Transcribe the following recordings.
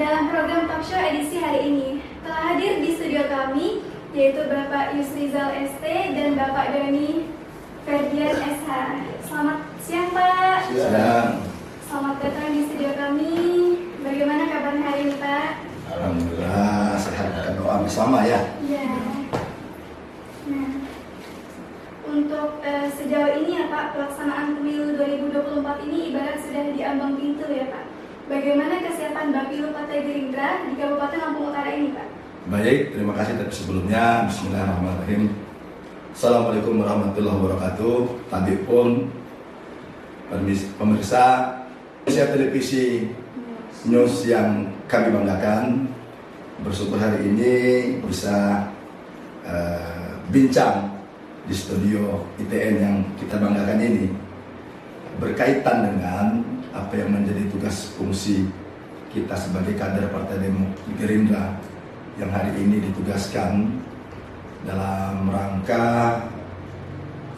dalam program talk show edisi hari ini. Telah hadir di studio kami, yaitu Bapak Yusrizal ST dan Bapak Doni Ferdian SH. Selamat siang Pak. Siang. Selamat datang di studio kami. Bagaimana kabar hari ini Pak? Alhamdulillah sehat, kita doa bersama ya. Ya. Nah, untuk sejauh ini ya Pak, pelaksanaan pemilu 2024 ini ibarat sudah di ambang pintu ya Pak. Bagaimana kesiapan Bapilu Partai Gerindra di Kabupaten Lampung Utara ini Pak? Baik, terima kasih. Tapi sebelumnya, Bismillahirrahmanirrahim. Assalamualaikum warahmatullahi wabarakatuh. Tadi pun pemirsa televisi news yang kami banggakan, bersyukur hari ini bisa bincang di studio ITN yang kita banggakan ini berkaitan dengan apa yang menjadi tugas fungsi kita sebagai kader Partai Gerindra yang hari ini ditugaskan dalam rangka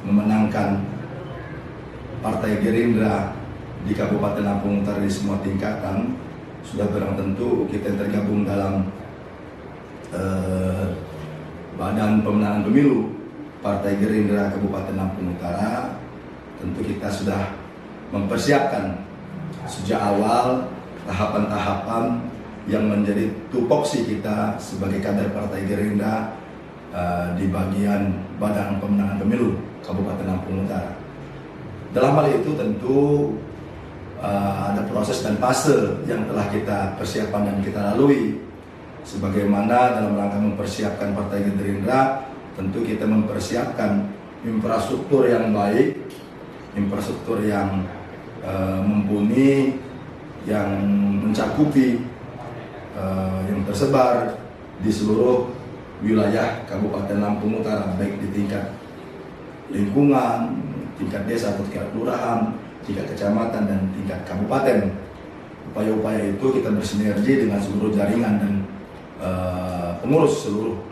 memenangkan Partai Gerindra di Kabupaten Lampung Utara di semua tingkatan. Sudah barang tentu kita yang tergabung dalam Badan Pemenangan Pemilu Partai Gerindra Kabupaten Lampung Utara, tentu kita sudah mempersiapkan sejak awal tahapan-tahapan yang menjadi tupoksi kita sebagai kader Partai Gerindra di bagian Badan Pemenangan Pemilu Kabupaten Lampung Utara. Dalam hal itu tentu ada proses dan fase yang telah kita persiapkan dan kita lalui. Sebagaimana dalam rangka mempersiapkan Partai Gerindra, tentu kita mempersiapkan infrastruktur yang baik, infrastruktur yang mumpuni, yang mencakupi, yang tersebar di seluruh wilayah Kabupaten Lampung Utara, baik di tingkat lingkungan, tingkat desa atau tingkat kelurahan, tingkat kecamatan dan tingkat kabupaten. Upaya-upaya itu kita bersinergi dengan seluruh jaringan dan pengurus seluruh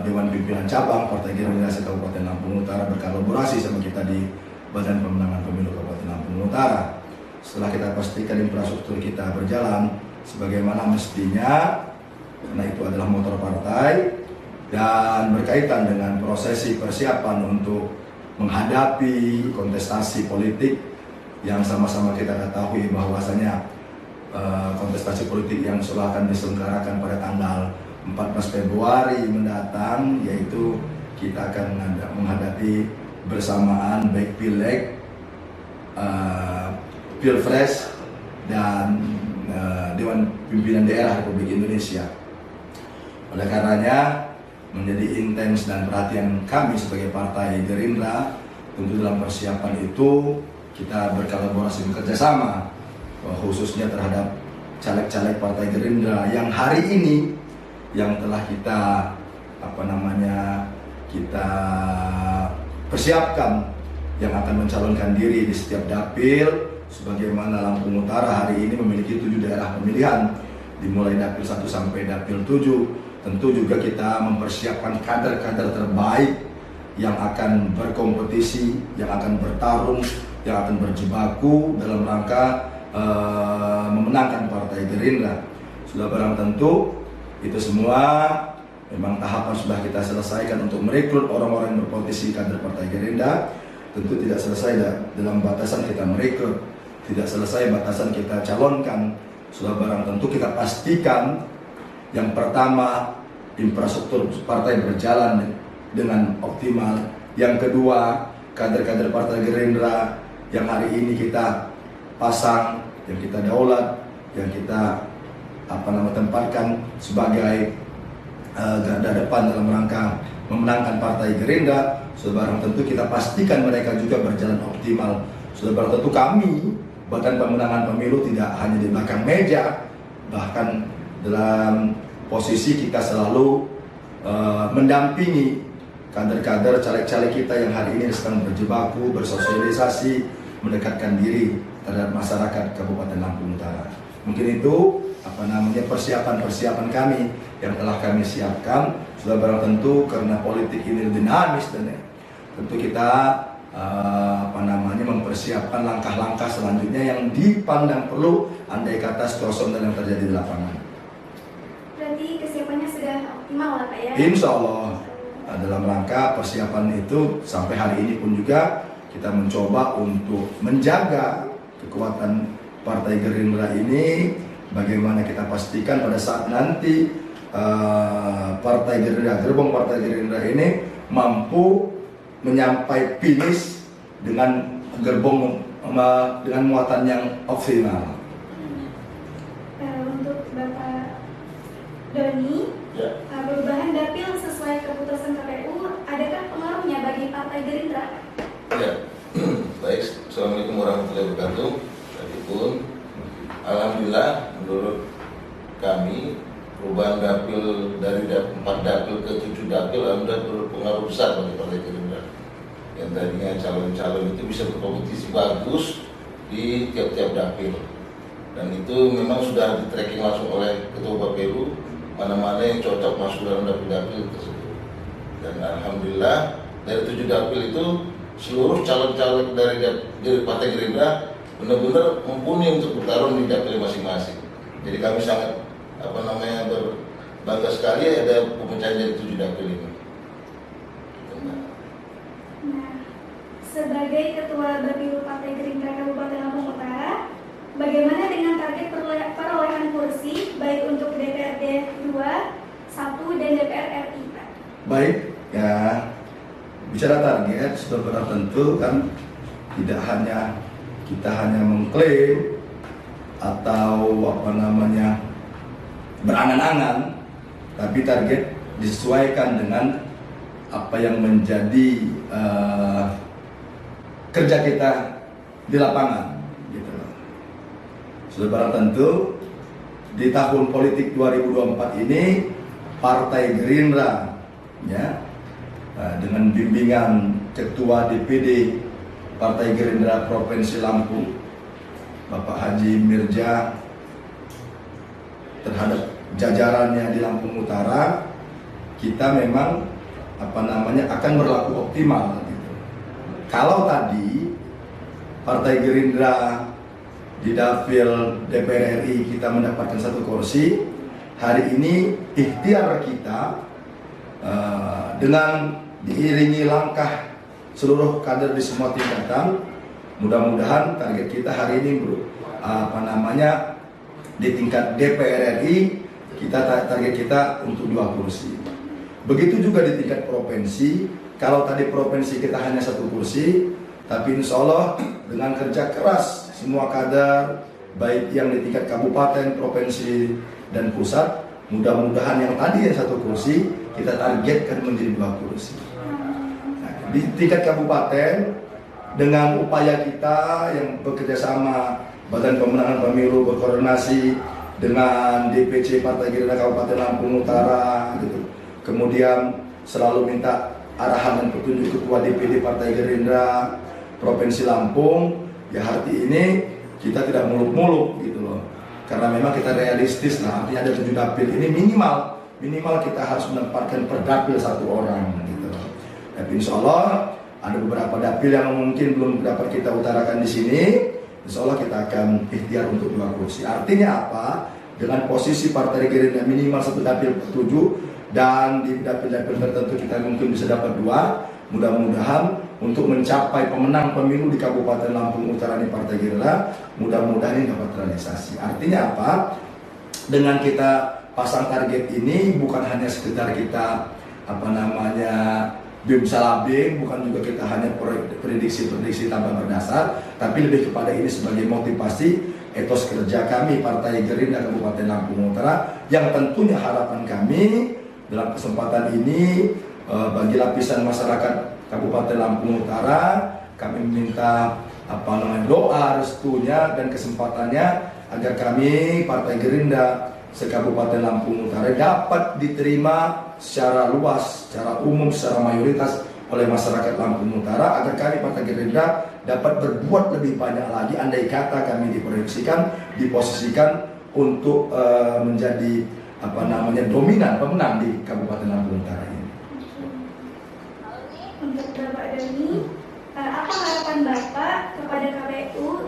Dewan Pimpinan Cabang Partai Gerindra Kabupaten Lampung Utara berkolaborasi sama kita di Badan Pemenangan Pemilu Kabupaten Lampung Utara. Setelah kita pastikan infrastruktur kita berjalan sebagaimana mestinya, karena itu adalah motor partai, dan berkaitan dengan prosesi persiapan untuk menghadapi kontestasi politik yang sama-sama kita ketahui bahwasanya kontestasi politik yang akan diselenggarakan pada tanggal 14 Februari mendatang, yaitu kita akan menghadapi bersamaan baik Pileg, Pilpres dan Dewan Pimpinan Daerah Republik Indonesia. Oleh karenanya menjadi intens dan perhatian kami sebagai Partai Gerindra, tentu dalam persiapan itu kita berkolaborasi bekerjasama, khususnya terhadap caleg-caleg Partai Gerindra yang hari ini yang telah kita kita persiapkan yang akan mencalonkan diri di setiap dapil. Sebagaimana Lampung Utara hari ini memiliki 7 daerah pemilihan, dimulai dapil 1 sampai dapil 7. Tentu juga kita mempersiapkan kader-kader terbaik yang akan berkompetisi, yang akan bertarung, yang akan berjibaku dalam rangka memenangkan Partai Gerindra. Sudah barang tentu itu semua memang tahapan sudah kita selesaikan untuk merekrut orang-orang yang berpotensi kader Partai Gerindra. Tentu tidak selesai dalam batasan kita merekrut, tidak selesai batasan kita calonkan. Sudah barang tentu kita pastikan yang pertama, infrastruktur partai berjalan dengan optimal. Yang kedua, kader-kader Partai Gerindra yang hari ini kita pasang, yang kita daulat, yang kita tempatkan sebagai garda depan dalam rangka memenangkan Partai Gerindra. Sudah barang tentu kita pastikan mereka juga berjalan optimal. Sudah barang tentu kami Badan Pemenangan Pemilu tidak hanya di belakang meja, bahkan dalam posisi kita selalu mendampingi kader-kader caleg-caleg kita yang hari ini sedang berjibaku, bersosialisasi, mendekatkan diri terhadap masyarakat Kabupaten Lampung Utara. Mungkin itu persiapan-persiapan kami yang telah kami siapkan. Sudah barang tentu karena politik ini dinamis dan tentu kita mempersiapkan langkah-langkah selanjutnya yang dipandang perlu andai kata situasional yang terjadi di lapangan. Berarti kesiapannya sudah optimal lah Pak ya? Insya Allah dalam rangka persiapan itu sampai hari ini pun juga kita mencoba untuk menjaga kekuatan Partai Gerindra ini. Bagaimana kita pastikan pada saat nanti gerbong Partai Gerindra ini mampu menyampai finish dengan gerbong dengan muatan yang optimal. Untuk Bapak Doni, Ya. perubahan dapil sesuai keputusan KPU, adakah pengaruhnya bagi Partai Gerindra? Ya. Baik, Assalamualaikum warahmatullahi wabarakatuh. Tadi pun alhamdulillah menurut kami perubahan dapil dari 4 dapil ke 7 dapil alhamdulillah berpengaruh besar bagi Partai Gerindra. Yang tadinya calon-calon itu bisa berkompetisi bagus di tiap-tiap dapil. Dan itu memang sudah di-tracking langsung oleh Ketua KPU mana-mana yang cocok masuk dalam dapil-dapil tersebut. Dan alhamdulillah dari 7 dapil itu seluruh calon-calon dari Partai Gerindra benar-benar mumpuni untuk bertarung di dapil masing-masing. Jadi kami sangat berbangga sekali ada pemecahan dari 7 dapil ini. Nah, sebagai Ketua Bapilu Partai Gerindra Kabupaten Lampung Utara, bagaimana dengan target perolehan kursi baik untuk DPRD 2, 1 dan DPR RI Pak? Baik, ya bicara target sudah benar tentu kan tidak hanya kita hanya mengklaim atau berangan-angan, tapi target disesuaikan dengan apa yang menjadi kerja kita di lapangan, gitu. Sudah barang tentu di tahun politik 2024 ini Partai Gerindra, ya, dengan bimbingan Ketua DPD Partai Gerindra Provinsi Lampung, Bapak Haji Mirja, terhadap jajarannya di Lampung Utara, kita memang akan berlaku optimal gitu. Kalau tadi Partai Gerindra di dapil DPR RI kita mendapatkan 1 kursi, hari ini ikhtiar kita dengan diiringi langkah seluruh kader di semua tingkatan, mudah-mudahan target kita hari ini di tingkat DPR RI kita target kita untuk 2 kursi. Begitu juga di tingkat provinsi. Kalau tadi provinsi kita hanya 1 kursi, tapi insya Allah dengan kerja keras semua kader baik yang di tingkat kabupaten, provinsi dan pusat, mudah-mudahan yang tadi 1 kursi kita targetkan menjadi 2 kursi. Nah, di tingkat kabupaten dengan upaya kita yang bekerja sama Badan Pemenangan Pemilu berkoordinasi dengan DPC Partai Gerindra Kabupaten Lampung Utara, gitu. Kemudian selalu minta arahan dan petunjuk Ketua DPD Partai Gerindra Provinsi Lampung. Ya hari ini kita tidak muluk-muluk gitu loh, karena memang kita realistis lah. Artinya ada 7 dapil ini minimal kita harus menempatkan per dapil 1 orang gitu loh. Tapi insya Allah ada beberapa dapil yang mungkin belum dapat kita utarakan di sini. Insya Allah kita akan ikhtiar untuk 2 kursi. Artinya apa? Dengan posisi Partai Gerindra minimal 1 dapil per 7 dan di dapil-dapil tertentu kita mungkin bisa dapat 2. Mudah-mudahan untuk mencapai pemenang pemilu di Kabupaten Lampung Utara di Partai Gerindra, mudah-mudahan ini dapat realisasi. Artinya apa? Dengan kita pasang target ini bukan hanya sekedar kita bim salabim, bukan juga kita hanya prediksi-prediksi tanpa berdasar, tapi lebih kepada ini sebagai motivasi etos kerja kami Partai Gerindra Kabupaten Lampung Utara, yang tentunya harapan kami dalam kesempatan ini bagi lapisan masyarakat Kabupaten Lampung Utara, kami meminta doa restunya dan kesempatannya agar kami Partai Gerindra se-Kabupaten Lampung Utara dapat diterima secara luas, secara umum, secara mayoritas oleh masyarakat Lampung Utara, agar kami Partai Gerindra dapat berbuat lebih banyak lagi andai kata kami diposisikan untuk menjadi dominan pemenang di Kabupaten Lampung Utara ini. Untuk Bapak Doni, Apa harapan Bapak kepada KPU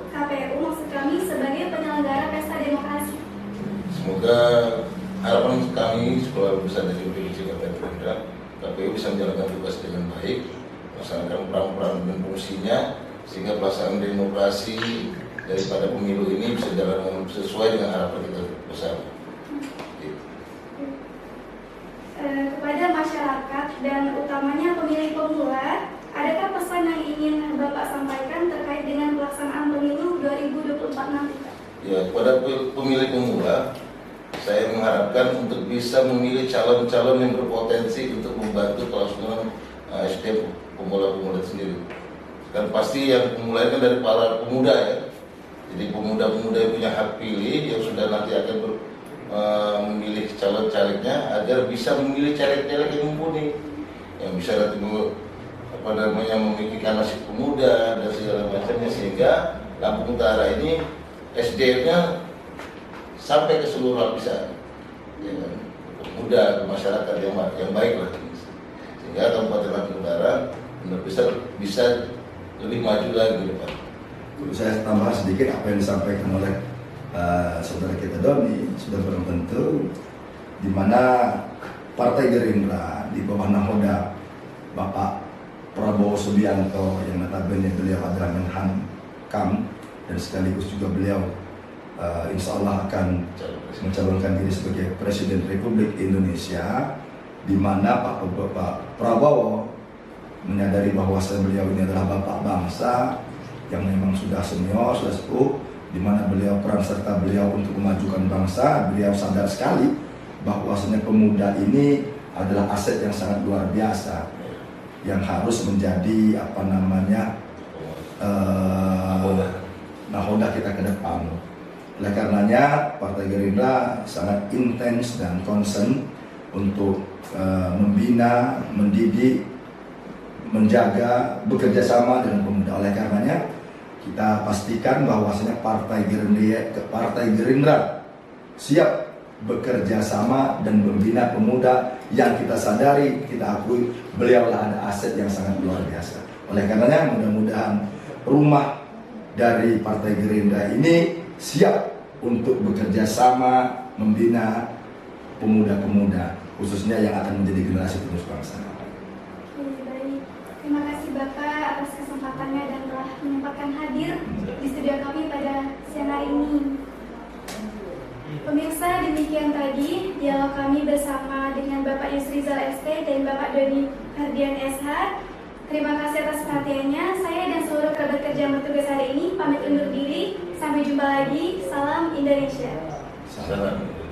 maksud kami sebagai penyelenggara pesta demokrasi? Semoga harapan kami Sekolah Besar dari Provinsi Kabupaten Gerindra, KPU bisa menjalankan tugas dengan baik, melaksanakan peran-peran dan fungsinya, sehingga pelaksanaan demokrasi daripada pemilu ini bisa jalan sesuai dengan harapan kita bersama. Kepada masyarakat dan utamanya pemilih pemula, adakah pesan yang ingin Bapak sampaikan terkait dengan pelaksanaan pemilu 2024 nanti, Pak? Ya, kepada pemilih pemula, saya mengharapkan untuk bisa memilih calon-calon yang berpotensi untuk membantu pelaksanaan SDM pemula-pemula sendiri. Dan pasti yang pemula kan dari para pemuda ya. Jadi pemuda-pemuda yang punya hak pilih yang sudah nanti akan memilih calon calegnya agar bisa memilih caleg-caleg yang mumpuni, yang bisa nanti memiliki nasib pemuda dan segala macamnya, sehingga Lampung Utara ini SDM-nya sampai ke seluruh lapisan, ya kan? Pemuda, ke masyarakat yang baik lah, sehingga Kabupaten Lampung Utara bisa lebih maju lagi ke depan. Saya tambah sedikit apa yang disampaikan oleh saudara kita Doni, sudah belum tentu, di mana Partai Gerindra di bawah nahoda Bapak Prabowo Subianto yang notabene beliau adalah Menhan-Kam dan sekaligus juga beliau insya Allah akan mencalonkan diri sebagai Presiden Republik Indonesia, di mana Pak Prabowo menyadari bahwa beliau ini adalah bapak bangsa yang memang sudah senior, sudah sepuh, di mana beliau peran serta beliau untuk memajukan bangsa. Beliau sadar sekali bahwasanya pemuda ini adalah aset yang sangat luar biasa yang harus menjadi nahoda kita ke depan. Oleh karenanya Partai Gerindra sangat intens dan concern untuk membina, mendidik, menjaga, bekerja sama dengan pemuda. Oleh karenanya kita pastikan bahwasanya Partai Gerindra siap bekerja sama dan membina pemuda yang kita sadari, kita akui beliaulah ada aset yang sangat luar biasa. Oleh karenanya mudah-mudahan rumah dari Partai Gerindra ini siap untuk bekerja sama membina pemuda-pemuda khususnya yang akan menjadi generasi penerus bangsa. Terima kasih Bapak atas kesempatannya dan telah menyempatkan hadir di studio kami pada siang hari ini. Pemirsa, demikian tadi dialog kami bersama dengan Bapak Yusrizal ST dan Bapak Doni Hardian SH. Terima kasih atas perhatiannya. Saya dan seluruh kerabat kerja yang bertugas hari ini pamit undur diri. Sampai jumpa lagi. Salam Indonesia. Salam.